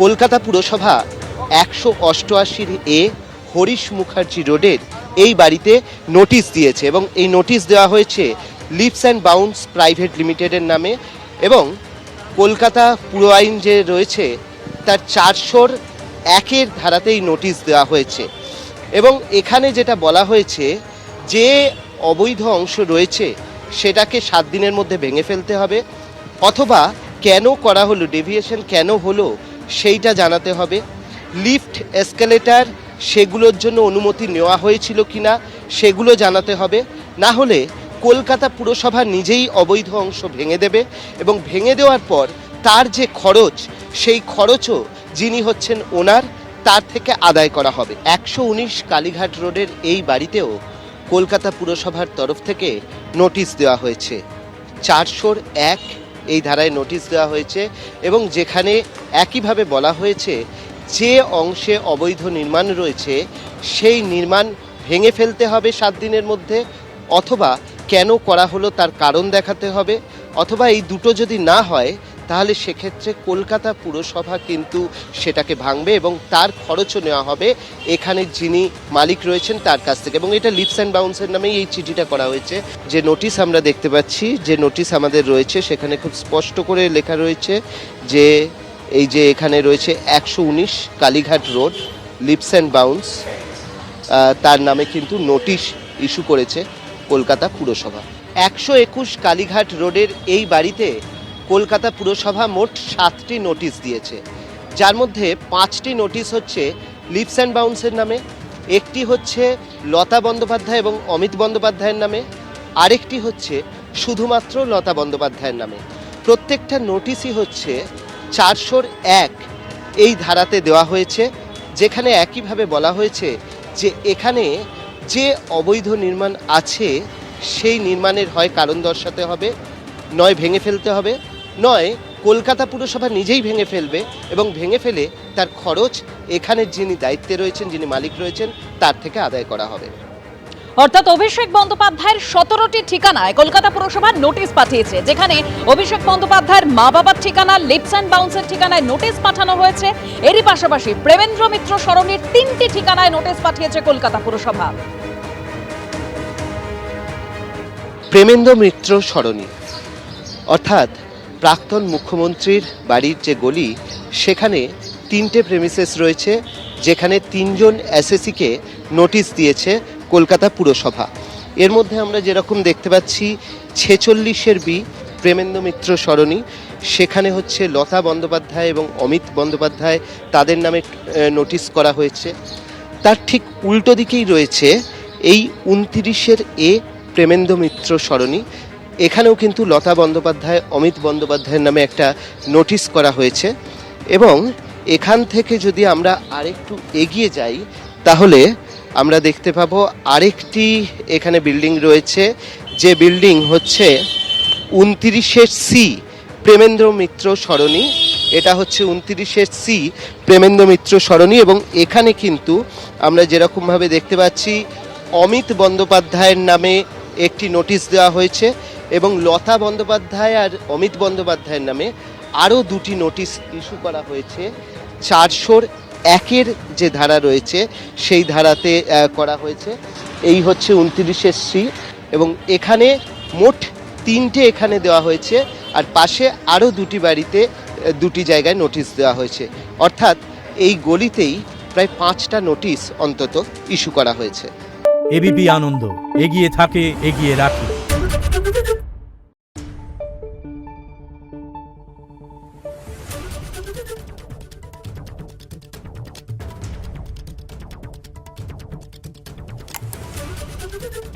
কলকাতা পুরসভা 188 হরিশ মুখার্জি রোডের এই বাড়িতে নোটিশ দিয়েছে এবং এই নোটিশ দেওয়া হয়েছে লিভস অ্যান্ড বাউন্ডস প্রাইভেট লিমিটেডের নামে এবং কলকাতা পুর আইন যে রয়েছে তার 401 ধারাতেই নোটিশ দেওয়া হয়েছে এবং এখানে যেটা বলা হয়েছে যে অবৈধ অংশ রয়েছে সেটাকে 7 দিনের মধ্যে ভেঙে ফেলতে হবে অথবা কেন করা হলো, ডেভিয়েশন কেন হলো সেইটা জানাতে হবে। লিফট এসকেলেটার সেগুলোর জন্য অনুমতি নেওয়া হয়েছিল কিনা সেগুলো জানাতে হবে, না হলে কলকাতা পুরসভা নিজেই অবৈধ অংশ ভেঙে দেবে এবং ভেঙে দেওয়ার পর তার যে খরচ সেই খরচও যিনি হচ্ছেন ওনার তার থেকে আদায় করা হবে। 119 কালীঘাট রোডের এই বাড়িতেও কলকাতা পুরসভার তরফ থেকে নোটিশ দেওয়া হয়েছে। 401 এই ধারায় নোটিশ দেওয়া হয়েছে এবং যেখানে একইভাবে বলা হয়েছে যে অংশে অবৈধ নির্মাণ রয়েছে সেই নির্মাণ ভেঙে ফেলতে হবে 7 দিনের মধ্যে অথবা কেন করা হলো তার কারণ দেখাতে হবে অথবা এই দুটো যদি না হয় তাহলে সেক্ষেত্রে কলকাতা পুরসভা কিন্তু সেটাকে ভাঙবে এবং তার খরচও নেওয়া হবে এখানে যিনি মালিক রয়েছেন তার কাছ থেকে। এবং এটা লিভস অ্যান্ড বাউন্সের নামেই এই চিঠিটা করা হয়েছে। যে নোটিশ আমরা দেখতে পাচ্ছি, যে নোটিশ আমাদের রয়েছে সেখানে খুব স্পষ্ট করে লেখা রয়েছে যে এই যে এখানে রয়েছে 119 Kalighat road leaves and bounce, তার নামে কিন্তু নোটিশ ইস্যু করেছে কলকাতা পুরসভা। 121 কালীঘাট রোডের এই বাড়িতে কলকাতা পুরসভা মোট 7টি নোটিশ দিয়েছে, যার মধ্যে 5টি নোটিশ হচ্ছে লিভস অ্যান্ড বাউন্সের নামে, একটি হচ্ছে লতা বন্দ্যোপাধ্যায় এবং অমিত বন্দ্যোপাধ্যায়ের নামে, আরেকটি হচ্ছে শুধুমাত্র লতা বন্দ্যোপাধ্যায়ের নামে। প্রত্যেকটা নোটিশই হচ্ছে 401 এই ধারাতে দেওয়া হয়েছে, যেখানে একইভাবে বলা হয়েছে যে এখানে যে অবৈধ নির্মাণ আছে সেই নির্মাণের হয় কারণ দর্শাতে হবে, নয় ভেঙে ফেলতে হবে, নয় কলকাতা পুরসভা নিজেই ভেঙে ফেলবে এবং ভেঙে ফেলে তার খরচ এখানে যিনি দায়িত্বে রয়েছেন, যিনি মালিক রয়েছেন তার থেকে আদায় করা হবে। অর্থাৎ অভিষেক বন্দ্যোপাধ্যায়ের 17টি ঠিকানায় কলকাতা পুরসভা নোটিশ পাঠিয়েছে, যেখানে অভিষেক বন্দ্যোপাধ্যায়ের মা বাবার ঠিকানা লিভস অ্যান্ড বাউন্সের ঠিকানায় নোটিশ পাঠানো হয়েছে। এরই পাশাপাশি প্রেমেন্দ্র মিত্র সরণির 3টি ঠিকানায় নোটিশ পাঠিয়েছে কলকাতা পুরসভা। প্রেমেন্দ্র মিত্র সরণি অর্থাৎ প্রাক্তন মুখ্যমন্ত্রীর বাড়ির যে গলি, সেখানে 3টে প্রেমিসেস রয়েছে, যেখানে 3জন এসএসসিকে নোটিশ দিয়েছে কলকাতা পুরসভা। এর মধ্যে আমরা যেরকম দেখতে পাচ্ছি 46 বি প্রেমেন্দ্র মিত্র সরণি, সেখানে হচ্ছে লতা বন্দ্যোপাধ্যায় এবং অমিত বন্দ্যোপাধ্যায় তাদের নামে নোটিশ করা হয়েছে। তার ঠিক উল্টো দিকেই রয়েছে এই 29 এ প্রেমেন্দ্র মিত্র সরণি, এখানেও কিন্তু লতা বন্দ্যোপাধ্যায় অমিত বন্দ্যোপাধ্যায়ের নামে একটা নোটিশ করা হয়েছে। এবং এখান থেকে যদি আমরা আরেকটু এগিয়ে যাই তাহলে আমরা দেখতে পাবো আরেকটি এখানে বিল্ডিং রয়েছে, যে বিল্ডিং হচ্ছে 29 সি প্রেমেন্দ্র মিত্র সরণি। এটা হচ্ছে 29 সি প্রেমেন্দ্র মিত্র সরণি এবং এখানে কিন্তু আমরা যেরকমভাবে দেখতে পাচ্ছি অমিত বন্দ্যোপাধ্যায়ের নামে একটি নোটিশ দেওয়া হয়েছে এবং লতা বন্দ্যোপাধ্যায় আর অমিত বন্দ্যোপাধ্যায়ের নামে আরও 2টি নোটিশ ইস্যু করা হয়েছে। 401 যে ধারা রয়েছে সেই ধারাতে করা হয়েছে। এই হচ্ছে 29 সি এবং এখানে মোট 3টে এখানে দেওয়া হয়েছে আর পাশে আরও 2টি বাড়িতে 2টি জায়গায় নোটিশ দেওয়া হয়েছে। অর্থাৎ এই গলিতেই প্রায় 5টা নোটিশ অন্তত ইস্যু করা হয়েছে। এবিপি আনন্দ, এগিয়ে থাকে, এগিয়ে রাখে। Thank you.